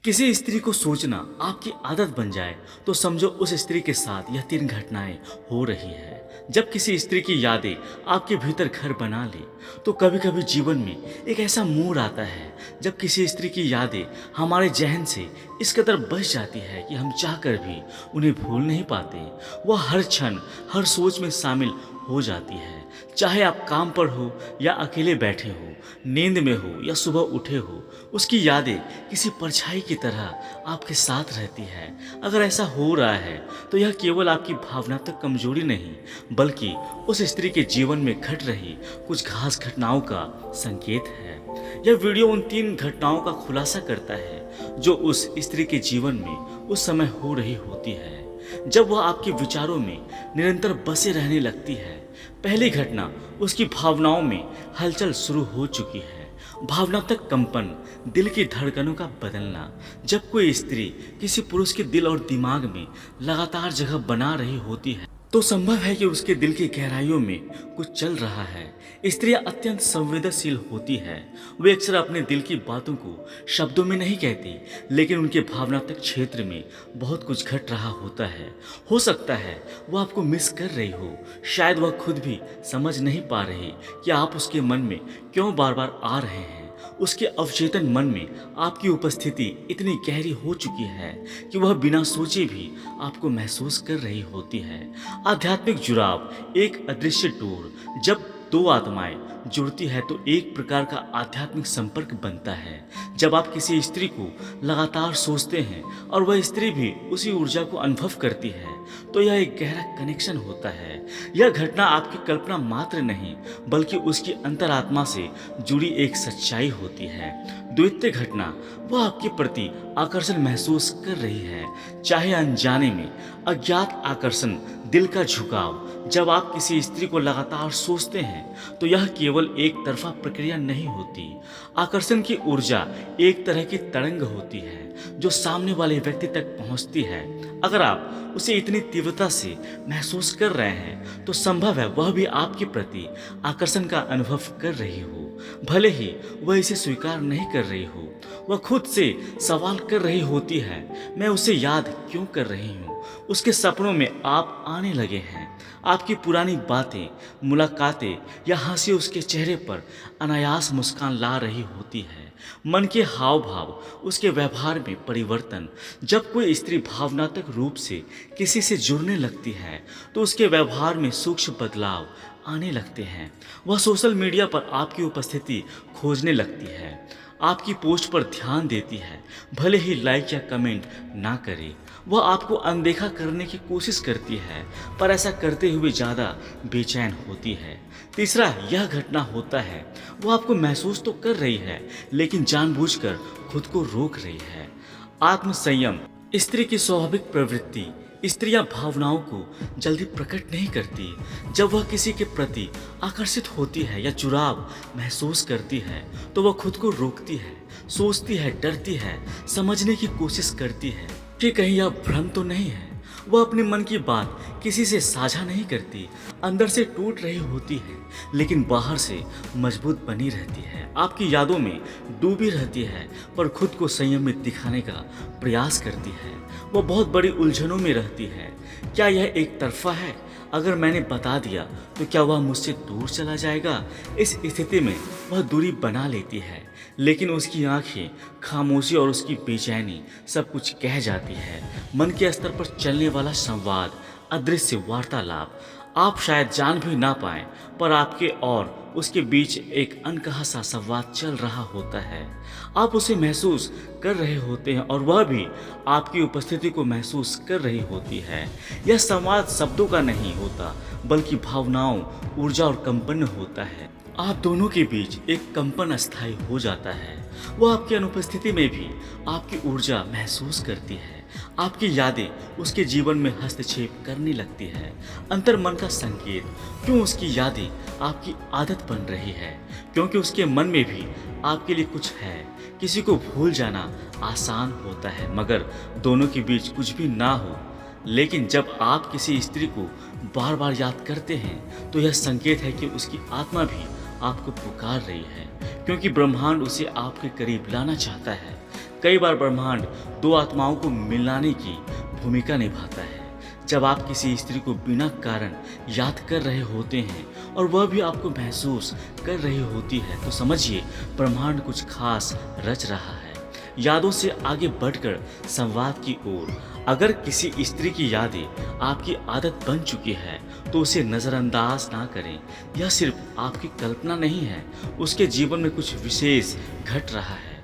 किसी स्त्री को सोचना आपकी आदत बन जाए तो समझो उस स्त्री के साथ यह 3 घटनाएं हो रही है। जब किसी स्त्री की यादें आपके भीतर घर बना ले तो कभी कभी जीवन में एक ऐसा मोड़ आता है जब किसी स्त्री की यादें हमारे जहन से इस कदर बस जाती है कि हम चाहकर भी उन्हें भूल नहीं पाते। वह हर क्षण हर सोच में शामिल हो जाती है, चाहे आप काम पर हो या अकेले बैठे हो, नींद में हो या सुबह उठे हो। उसकी यादें किसी परछाई की तरह आपके साथ रहती है। अगर ऐसा हो रहा है तो यह केवल आपकी भावनात्मक कमजोरी नहीं बल्कि उस स्त्री के जीवन में घट रही कुछ खास घटनाओं का संकेत है। यह वीडियो उन 3 घटनाओं का खुलासा करता है जो उस स्त्री के जीवन में उस समय हो रही होती है जब वह आपके विचारों में निरंतर बसे रहने लगती है। पहली घटना, उसकी भावनाओं में हलचल शुरू हो चुकी है। भावनात्मक कंपन, दिल की धड़कनों का बदलना। जब कोई स्त्री किसी पुरुष के दिल और दिमाग में लगातार जगह बना रही होती है तो संभव है कि उसके दिल की गहराइयों में कुछ चल रहा है। स्त्रियां अत्यंत संवेदनशील होती है। वे अक्सर अपने दिल की बातों को शब्दों में नहीं कहती, लेकिन उनके भावनात्मक क्षेत्र में बहुत कुछ घट रहा होता है। हो सकता है वो आपको मिस कर रही हो, शायद वह खुद भी समझ नहीं पा रही कि आप उसके मन में क्यों बार बार आ रहे हैं। उसके अवचेतन मन में आपकी उपस्थिति इतनी गहरी हो चुकी है कि वह बिना सोचे भी आपको महसूस कर रही होती है। आध्यात्मिक जुड़ाव, एक अदृश्य डोर। जब 2 आत्माएं जुड़ती है तो एक प्रकार का आध्यात्मिक संपर्क बनता है। जब आप किसी स्त्री को लगातार सोचते हैं और वह स्त्री भी उसी ऊर्जा को अनुभव करती है तो यह एक गहरा कनेक्शन होता है। यह घटना आपकी कल्पना मात्र नहीं बल्कि उसकी अंतरात्मा से जुड़ी एक सच्चाई होती है। द्वितीय घटना, वह आपके प्रति आकर्षण महसूस कर रही है, चाहे अनजाने में। अज्ञात आकर्षण, दिल का झुकाव। जब आप किसी स्त्री को लगातार सोचते हैं तो यह केवल एक तरफा प्रक्रिया नहीं होती। आकर्षण की ऊर्जा एक तरह की तरंग होती है जो सामने वाले व्यक्ति तक पहुंचती है। अगर आप उसे इतनी तीव्रता से महसूस कर रहे हैं तो संभव है वह भी आपके प्रति आकर्षण का अनुभव कर रही हो, भले ही वह इसे स्वीकार नहीं कर रही हो। वह खुद से सवाल कर रही होती है, मैं उसे याद क्यों कर रही हूँ। उसके सपनों में आप आने लगे हैं। आपकी पुरानी बातें, मुलाकातें या हंसी उसके चेहरे पर अनायास मुस्कान ला रही होती है। मन के हाव भाव, उसके व्यवहार में परिवर्तन। जब कोई स्त्री भावनात्मक रूप से किसी से जुड़ने लगती है तो उसके व्यवहार में सूक्ष्म बदलाव आने लगते हैं। वह सोशल मीडिया पर आपकी उपस्थिति खोजने लगती है, आपकी पोस्ट पर ध्यान देती है, भले ही लाइक या कमेंट ना करे। वह आपको अनदेखा करने की कोशिश करती है पर ऐसा करते हुए ज़्यादा बेचैन होती है। तीसरा, यह घटना होता है वो आपको महसूस तो कर रही है लेकिन जानबूझकर खुद को रोक रही है। आत्मसंयम, स्त्री की स्वाभाविक प्रवृत्ति। स्त्रियां भावनाओं को जल्दी प्रकट नहीं करती। जब वह किसी के प्रति आकर्षित होती है या जुड़ाव महसूस करती है तो वह खुद को रोकती है, सोचती है, डरती है, समझने की कोशिश करती है कि कहीं यह भ्रम तो नहीं है। वह अपने मन की बात किसी से साझा नहीं करती, अंदर से टूट रही होती है लेकिन बाहर से मजबूत बनी रहती है। आपकी यादों में डूबी रहती है पर खुद को संयमित दिखाने का प्रयास करती है। वह बहुत बड़ी उलझनों में रहती है। क्या यह एक तरफा है? अगर मैंने बता दिया तो क्या वह मुझसे दूर चला जाएगा? इस स्थिति में वह दूरी बना लेती है लेकिन उसकी आंखें, खामोशी और उसकी बेचैनी सब कुछ कह जाती है। मन के स्तर पर चलने वाला संवाद, अदृश्य वार्तालाप। आप शायद जान भी ना पाएं पर आपके और उसके बीच एक अनकहा सा संवाद चल रहा होता है। आप उसे महसूस कर रहे होते हैं और वह भी आपकी उपस्थिति को महसूस कर रही होती है। यह संवाद शब्दों का नहीं होता बल्कि भावनाओं, ऊर्जा और कंपन होता है। आप दोनों के बीच एक कंपन अस्थायी हो जाता है। वो आपकी अनुपस्थिति में भी आपकी ऊर्जा महसूस करती है। आपकी यादें उसके जीवन में हस्तक्षेप करने लगती है। अंतर मन का संकेत, क्यों उसकी यादें आपकी आदत बन रही है? क्योंकि उसके मन में भी आपके लिए कुछ है। किसी को भूल जाना आसान होता है मगर दोनों के बीच कुछ भी ना हो। लेकिन जब आप किसी स्त्री को बार बार याद करते हैं तो यह संकेत है कि उसकी आत्मा भी आपको पुकार रही है, क्योंकि ब्रह्मांड उसे आपके करीब लाना चाहता है। कई बार ब्रह्मांड दो आत्माओं को मिलाने की भूमिका निभाता है। जब आप किसी स्त्री को बिना कारण याद कर रहे होते हैं और वह भी आपको महसूस कर रही होती है, तो समझिए ब्रह्मांड कुछ खास रच रहा है। यादों से आगे बढ़कर संवाद की ओर। अगर किसी स्त्री की यादें आपकी आदत बन चुकी है तो उसे नज़रअंदाज ना करें। यह सिर्फ आपकी कल्पना नहीं है, उसके जीवन में कुछ विशेष घट रहा है।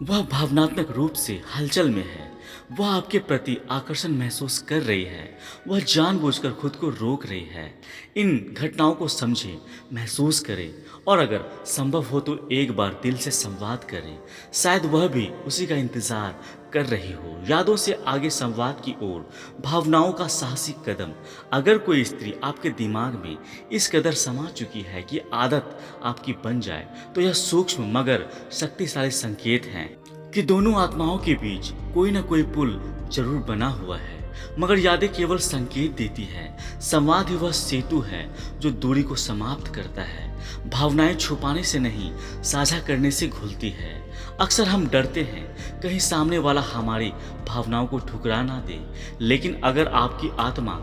वह भावनात्मक रूप से हलचल में है, वह आपके प्रति आकर्षण महसूस कर रही है, वह जानबूझकर खुद को रोक रही है। इन घटनाओं को समझें, महसूस करें और अगर संभव हो तो एक बार दिल से संवाद करें। शायद वह भी उसी का इंतजार कर रही हो। यादों से आगे संवाद की ओर, भावनाओं का साहसिक कदम। अगर कोई स्त्री आपके दिमाग में इस कदर समा चुकी है कि आदत आपकी बन जाए, तो यह सूक्ष्म मगर शक्तिशाली संकेत है कि दोनों आत्माओं के बीच कोई ना कोई पुल जरूर बना हुआ है। मगर यादें केवल संकेत देती है, संवाद ही वह सेतु है जो दूरी को समाप्त करता है। भावनाएं छुपाने से नहीं, साझा करने से घुलती है। अक्सर हम डरते हैं कहीं सामने वाला हमारी भावनाओं को ठुकरा ना दे, लेकिन अगर आपकी आत्मा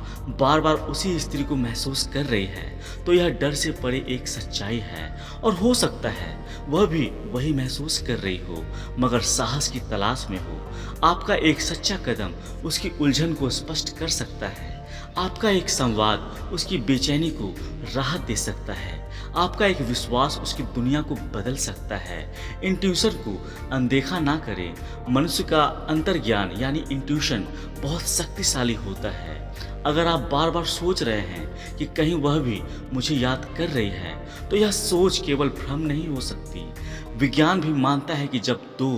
बार बार उसी स्त्री को महसूस कर रही है तो यह डर से परे एक सच्चाई है। और हो सकता है वह भी वही महसूस कर रही हो, मगर साहस की तलाश में हो। आपका एक सच्चा कदम उसकी उलझन को स्पष्ट कर सकता है। आपका एक संवाद उसकी बेचैनी को राहत दे सकता है। आपका एक विश्वास उसकी दुनिया को बदल सकता है। इंट्यूशन को अनदेखा ना करें। मनुष्य का अंतर्ज्ञान यानी इंट्यूशन बहुत शक्तिशाली होता है। अगर आप बार बार सोच रहे हैं कि कहीं वह भी मुझे याद कर रही है, तो यह सोच केवल भ्रम नहीं हो सकती। विज्ञान भी मानता है कि जब दो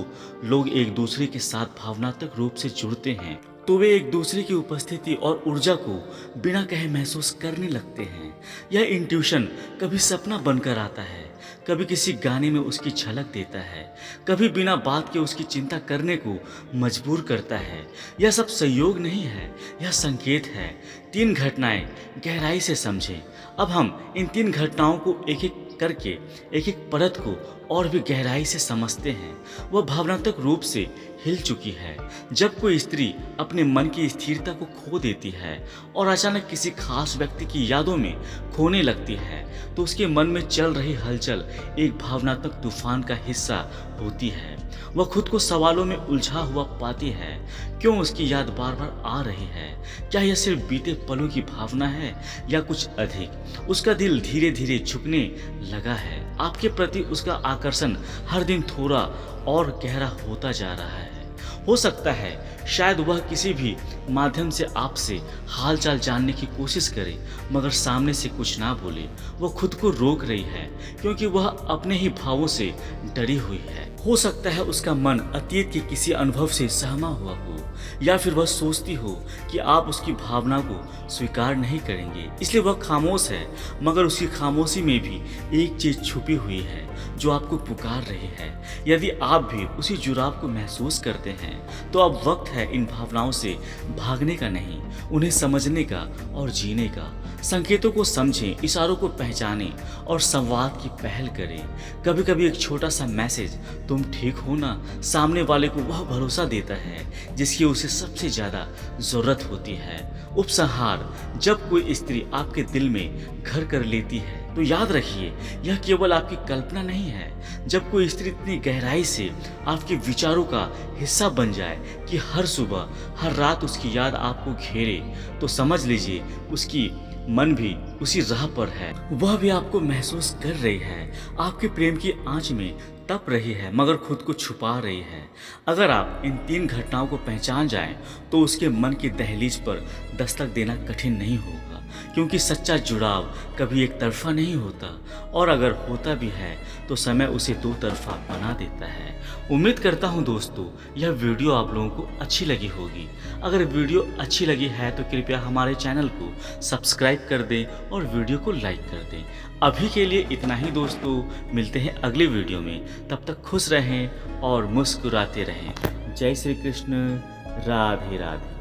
लोग एक दूसरे के साथ भावनात्मक रूप से जुड़ते हैं तो वे एक दूसरे की उपस्थिति और ऊर्जा को बिना कहे महसूस करने लगते हैं। यह इंट्यूशन कभी सपना बनकर आता है, कभी किसी गाने में उसकी झलक देता है, कभी बिना बात के उसकी चिंता करने को मजबूर करता है। यह सब संयोग नहीं है, यह संकेत है। 3 घटनाएं गहराई से समझें। अब हम इन 3 घटनाओं को एक एक करके एक एक परत को और भी गहराई से समझते हैं। वह भावनात्मक रूप से हिल चुकी है। जब कोई स्त्री अपने मन की स्थिरता को खो देती है और अचानक किसी खास व्यक्ति की यादों में खोने लगती है, तो उसके मन में चल रही हलचल एक भावनात्मक तूफान का हिस्सा होती है। वह खुद को सवालों में उलझा हुआ पाती है। क्यों उसकी याद बार बार आ रही है? क्या यह सिर्फ बीते पलों की भावना है या कुछ अधिक? उसका दिल धीरे धीरे झुकने लगा है। आपके प्रति उसका आकर्षण हर दिन थोड़ा और गहरा होता जा रहा है। हो सकता है शायद वह किसी भी माध्यम से आपसे हालचाल जानने की कोशिश करे, मगर सामने से कुछ ना बोले। वह खुद को रोक रही है क्योंकि वह अपने ही भावों से डरी हुई है। हो सकता है उसका मन अतीत के किसी अनुभव से सहमा हुआ हो, या फिर वह सोचती हो कि आप उसकी भावना को स्वीकार नहीं करेंगे, इसलिए वह खामोश है। मगर उसकी खामोशी में भी एक चीज छुपी हुई है जो आपको पुकार रही है। यदि आप भी उसी जुड़ाव को महसूस करते हैं, तो अब वक्त है इन भावनाओं से भागने का नहीं, उन्हें समझने का और जीने का। संकेतों को समझें, इशारों को पहचानें और संवाद की पहल करें। कभी कभी एक छोटा सा मैसेज, तुम ठीक हो ना, सामने वाले को वह भरोसा देता है जिसकी उसे सबसे ज्यादा जरूरत होती है। उपसंहार, जब कोई स्त्री आपके दिल में घर कर लेती है तो याद रखिए यह केवल आपकी कल्पना नहीं है। जब कोई स्त्री इतनी गहराई से आपके विचारों का हिस्सा बन जाए कि हर सुबह हर रात उसकी याद आपको घेरे, तो समझ लीजिए उसकी मन भी उसी राह पर है। वह भी आपको महसूस कर रही है, आपके प्रेम की आंच में तप रही है, मगर खुद को छुपा रही है। अगर आप इन 3 घटनाओं को पहचान जाएं, तो उसके मन की दहलीज पर दस्तक देना कठिन नहीं होगा, क्योंकि सच्चा जुड़ाव कभी एक तरफा नहीं होता, और अगर होता भी है तो समय उसे 2 तरफा बना देता है। उम्मीद करता हूं दोस्तों यह वीडियो आप लोगों को अच्छी लगी होगी। अगर वीडियो अच्छी लगी है तो कृपया हमारे चैनल को सब्सक्राइब कर दें और वीडियो को लाइक कर दें। अभी के लिए इतना ही दोस्तों, मिलते हैं अगले वीडियो में। तब तक खुश रहें और मुस्कुराते रहें। जय श्री कृष्ण, राधे राधे।